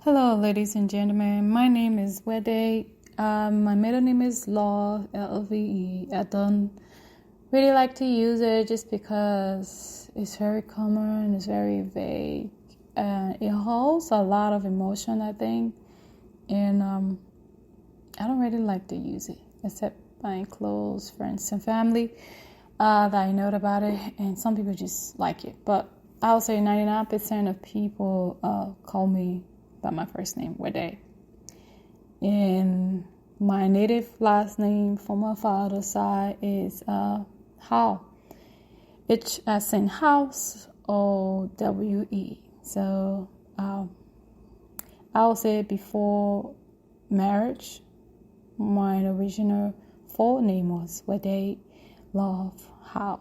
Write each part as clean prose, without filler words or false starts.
Hello, ladies and gentlemen. My name is Wede. My middle name is Law, Lve. I don't really like to use it just because it's very common, it's very vague, and it holds a lot of emotion, I think. And I don't really like to use it, except my close friends and family that I know about it, and some people just like it. But I would say 99% of people call me by my first name, Wede. And my native last name from my father's side is How. It's as in house, Owe. So I would say before marriage, my original full name was Wede Love How.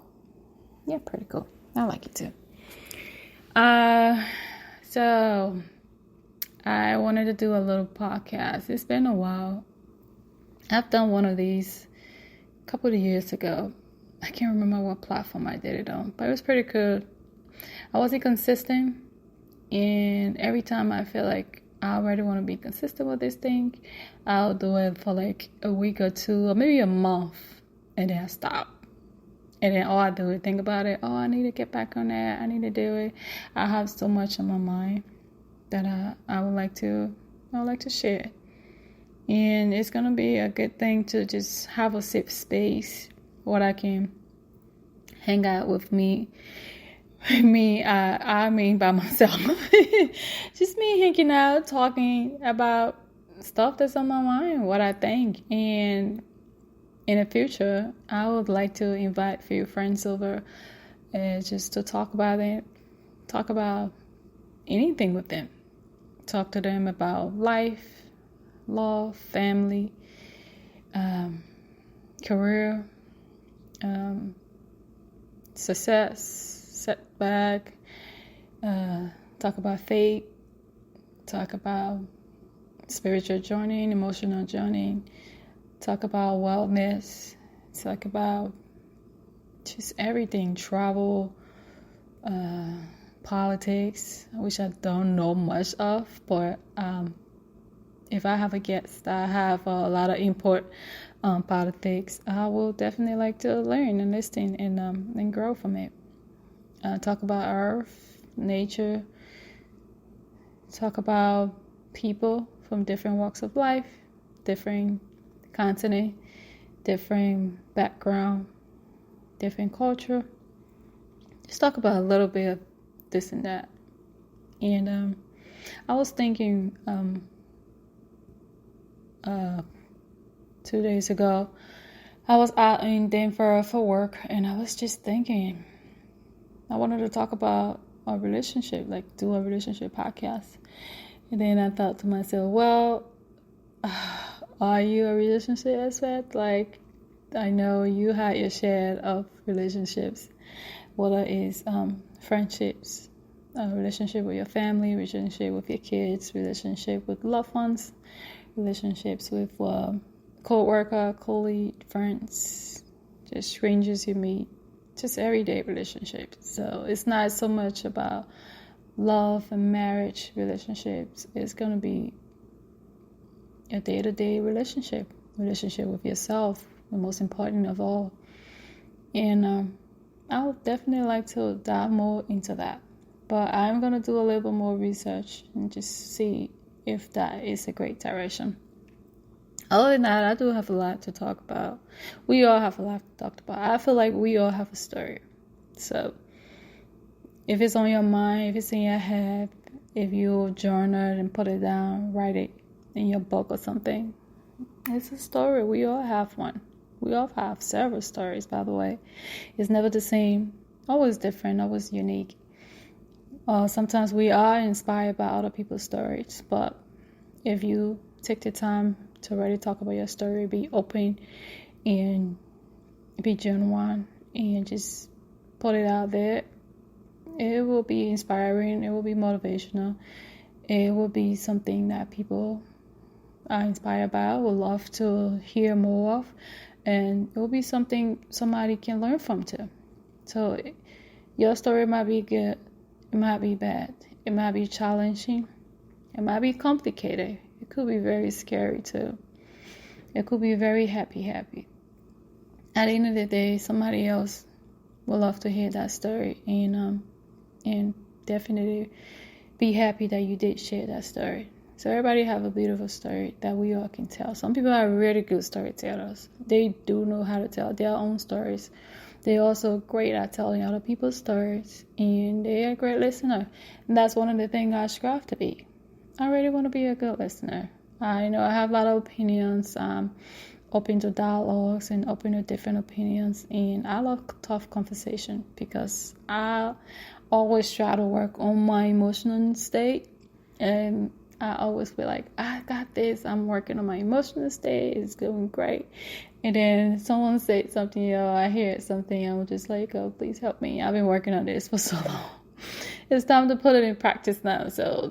Yeah, pretty cool. I like it too. So I wanted to do a little podcast. It's been a while. I've done one of these a couple of years ago. I can't remember what platform I did it on, but it was pretty good. I wasn't consistent, and every time I feel like I already want to be consistent with this thing, I'll do it for like a week or two, or maybe a month, and then I stop. And then all I do is think about it. Oh, I need to get back on that. I need to do it. I have so much on my mind that I would like to share. And it's gonna be a good thing to just have a safe space where I can hang out with me. I mean by myself. Just me hanging out, talking about stuff that's on my mind, what I think. And in the future, I would like to invite a few friends over just to talk about it, talk about anything with them. Talk to them about life, love, family, career, success, setback, talk about faith, talk about spiritual journey, emotional journey, talk about wellness, talk about just everything, travel, politics, which I don't know much of, but if I have a guest that have a lot of input on politics, I will definitely like to learn and listen and grow from it. Talk about earth, nature, talk about people from different walks of life, different continent, different background, different culture. Just talk about a little bit of this and that. And I was thinking 2 days ago, I was out in Denver for work, and I was just thinking I wanted to talk about a relationship, like do a relationship podcast. And then I thought to myself, well, are you a relationship expert? Like, I know you had your share of relationships, whether it's friendships, relationship with your family, relationship with your kids, relationship with loved ones, relationships with co-worker, colleague, friends, just strangers you meet, just everyday relationships. So it's not so much about love and marriage relationships. It's going to be a day-to-day relationship with yourself, the most important of all. And I would definitely like to dive more into that. But I'm going to do a little bit more research and just see if that is a great direction. Other than that, I do have a lot to talk about. We all have a lot to talk about. I feel like we all have a story. So if it's on your mind, if it's in your head, if you journal and put it down, write it in your book or something, it's a story. We all have one. We all have several stories, by the way. It's never the same, always different, always unique. Sometimes we are inspired by other people's stories, but if you take the time to really talk about your story, be open and be genuine and just put it out there, it will be inspiring, it will be motivational, it will be something that people are inspired by, would love to hear more of, and it will be something somebody can learn from too. So your story might be good, it might be bad, it might be challenging, It might be complicated. It could be very scary too. It could be very happy. At the end of the day, somebody else will love to hear that story, and definitely be happy that you did share that story. So everybody have a beautiful story that we all can tell. Some people are really good storytellers. They do know how to tell their own stories. They're also great at telling other people's stories, and they're a great listener. And that's one of the things I strive to be. I really want to be a good listener. I know I have a lot of opinions, open to dialogues and open to different opinions, and I love tough conversation because I always try to work on my emotional state, and I always be like, I got this, I'm working on my emotional state, it's going great. And then someone said something, I hear something, I'm just like, oh, please help me. I've been working on this for so long. It's time to put it in practice now. So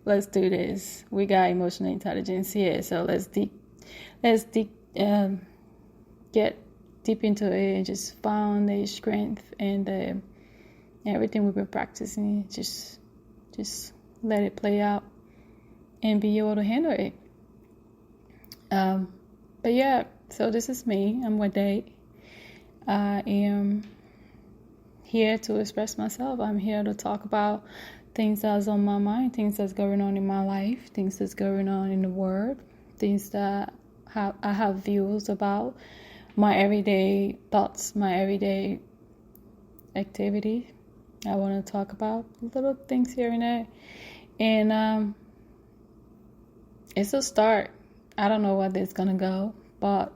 let's do this. We got emotional intelligence here, so let's get deep into it and just find the strength and everything we've been practicing. Just let it play out and be able to handle it. But yeah, so this is me. I'm Wede. I am here to express myself. I'm here to talk about things that's on my mind, things that's going on in my life, things that's going on in the world, things that I have views about, my everyday thoughts, my everyday activity. I want to talk about little things here and there. And it's a start. I don't know where this is going to go, but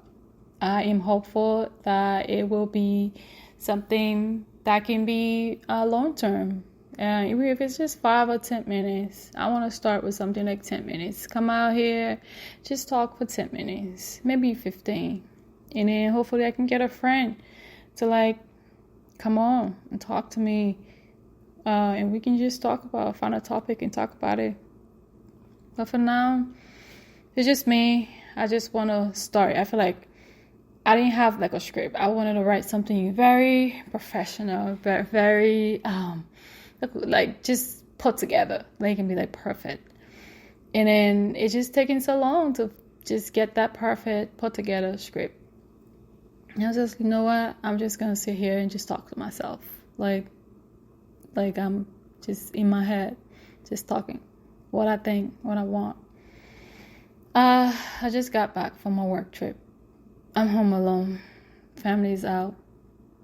I am hopeful that it will be something that can be long-term. Even if it's just 5 or 10 minutes, I want to start with something like 10 minutes. Come out here, just talk for 10 minutes, maybe 15. And then hopefully I can get a friend to come on and talk to me. And we can just find a topic and talk about it. But for now, it's just me. I just want to start. I feel like I didn't have a script. I wanted to write something very professional, very just put together. It can be perfect. And then it's just taking so long to just get that perfect put together script. And I was just, you know what? I'm just gonna sit here and just talk to myself. Like I'm just in my head, just talking. What I think, what I want. I just got back from my work trip. I'm home alone. Family's out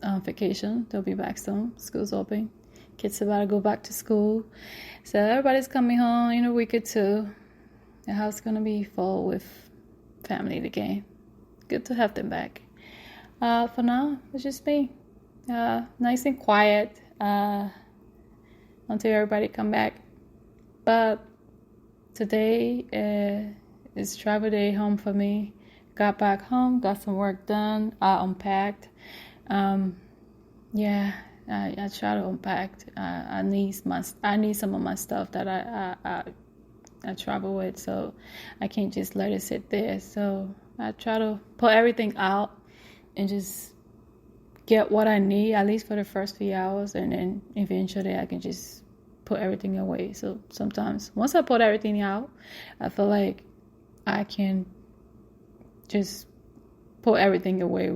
on vacation. They'll be back soon. School's open. Kids about to go back to school. So everybody's coming home in a week or two. The house is going to be full with family again. Good to have them back. For now, it's just me. Nice and quiet until everybody come back. But today is travel day home for me. Got back home, got some work done. I unpacked. I try to unpack. I need some of my stuff that I travel with, so I can't just let it sit there. So I try to put everything out and just get what I need, at least for the first few hours, and then eventually I can just put everything away. So sometimes once I put everything out, I feel like I can just put everything away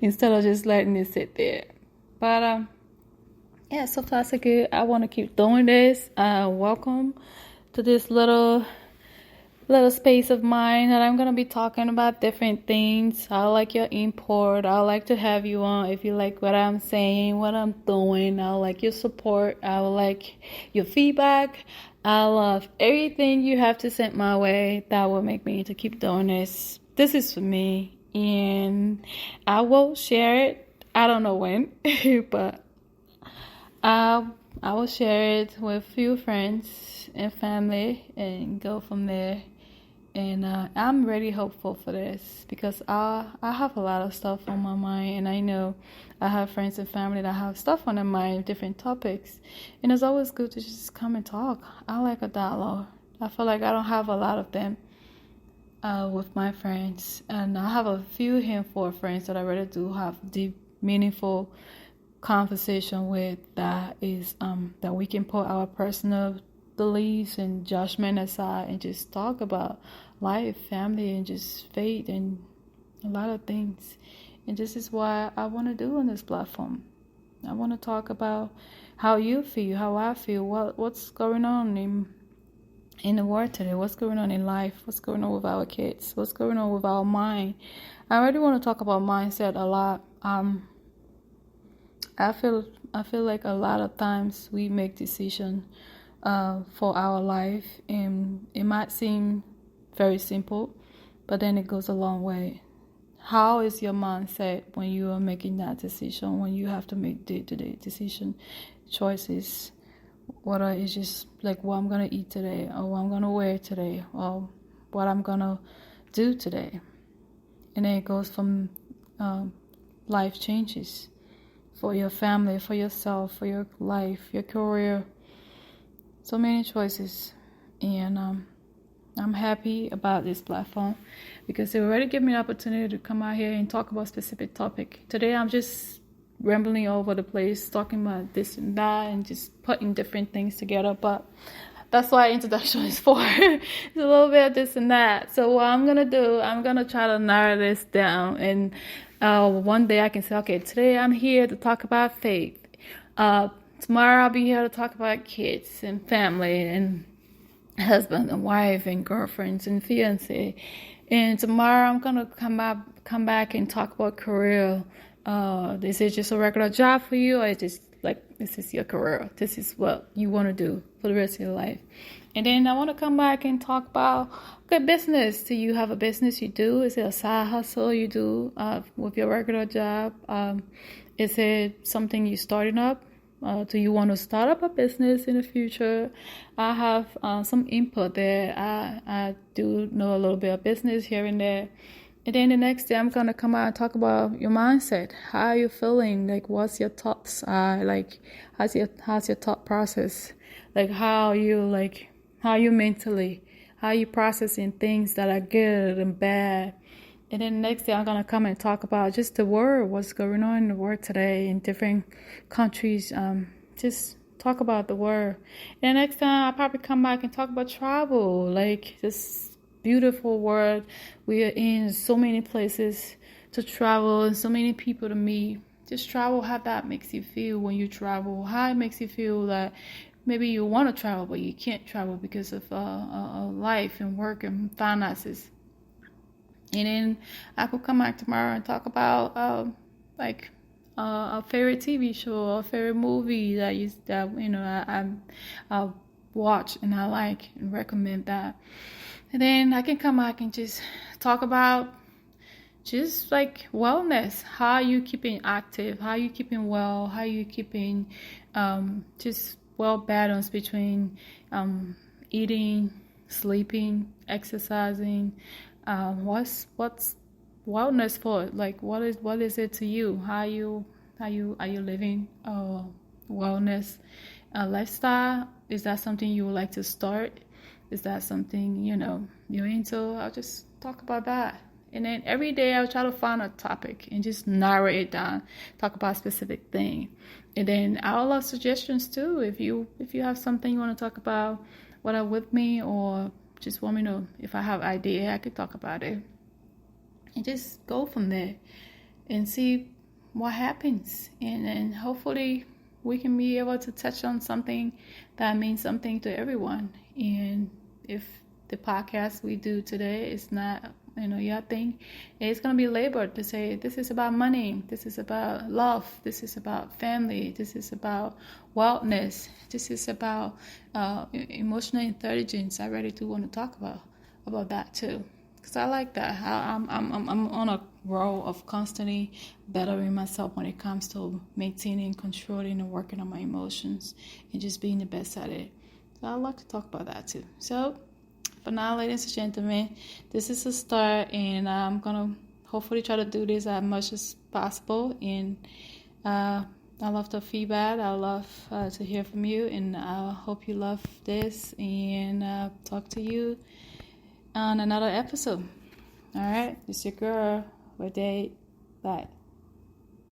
instead of just letting it sit there. But so far so good. I want to keep doing this. Welcome to this little space of mine that I'm gonna be talking about different things. I like your input. I like to have you on if you like what I'm saying, what I'm doing. I like your support. I like your feedback. I love everything you have to send my way. That will make me to keep doing this. This is for me, and I will share it. I don't know when, but I will share it with a few friends and family and go from there. And I'm really hopeful for this because I have a lot of stuff on my mind, and I know I have friends and family that have stuff on their mind, different topics. And it's always good to just come and talk. I like a dialogue. I feel like I don't have a lot of them with my friends. And I have a few handful of friends that I really do have deep, meaningful conversation with that is that we can put our personal beliefs and judgment aside and just talk about life, family, and just faith and a lot of things. And this is what I want to do on this platform. I want to talk about how you feel, how I feel, what's going on in the world today, what's going on in life, what's going on with our kids, what's going on with our mind. I already want to talk about mindset a lot. I feel like a lot of times we make decisions for our life, and it might seem very simple, but then it goes a long way. How is your mindset when you are making that decision, when you have to make day-to-day decision choices? Whether it's just like what I'm going to eat today, or what I'm going to wear today, or what I'm going to do today. And then it goes from life changes for your family, for yourself, for your life, your career. So many choices. And I'm happy about this platform because it already gave me the opportunity to come out here and talk about a specific topic. Today I'm just rambling all over the place, talking about this and that and just putting different things together. But that's what introduction is for. It's a little bit of this and that. So what I'm going to do, I'm going to try to narrow this down. And one day I can say, okay, today I'm here to talk about faith. Tomorrow I'll be here to talk about kids and family and husband and wife and girlfriends and fiance. And tomorrow I'm gonna come back and talk about career. This is just a regular job for you, or it's just like this is your career. This is what you want to do for the rest of your life. And then I want to come back and talk about good business. Do you have a business you do? Is it a side hustle you do with your regular job? Is it something you starting up? Do you want to start up a business in the future? I have some input there. I do know a little bit of business here and there. And then the next day I'm going to come out and talk about your mindset. How are you feeling? Like, what's your thoughts? Like, how's your thought process? Like, how you mentally, how you processing things that are good and bad. And then the next day, I'm going to come and talk about just the world, what's going on in the world today in different countries. Just talk about the world. And the next time, I'll probably come back and talk about travel, like this beautiful world we are in, so many places to travel and so many people to meet. Just travel, how that makes you feel when you travel, how it makes you feel that maybe you want to travel, but you can't travel because of life and work and finances. And then I could come back tomorrow and talk about a favorite TV show or a favorite movie I watch and I like and recommend that. And then I can come back and just talk about just like wellness, how you keeping active, how you keeping well, how you keeping just well balance between eating, sleeping, exercising. What's wellness for? Like, what is it to you? Are you living wellness lifestyle? Is that something you would like to start? Is that something you're into? I'll just talk about that. And then every day I'll try to find a topic and just narrow it down, talk about a specific thing. And then I'll love suggestions too. If you have something you want to talk about, whether with me or just want me to know if I have idea, I could talk about it. And just go from there and see what happens. And then hopefully we can be able to touch on something that means something to everyone. And if the podcast we do today is not your thing, it's going to be labeled to say this is about money, this is about love, this is about family, this is about wellness, this is about emotional intelligence. I really do want to talk about that too, because I like that. I'm on a roll of constantly bettering myself when it comes to maintaining, controlling, and working on my emotions and just being the best at it. So I like to talk about that too. So for now, ladies and gentlemen, this is a start, and I'm going to hopefully try to do this as much as possible. And I love the feedback. I love to hear from you, and I hope you love this, and talk to you on another episode. All right, it's your girl, Wede. Bye.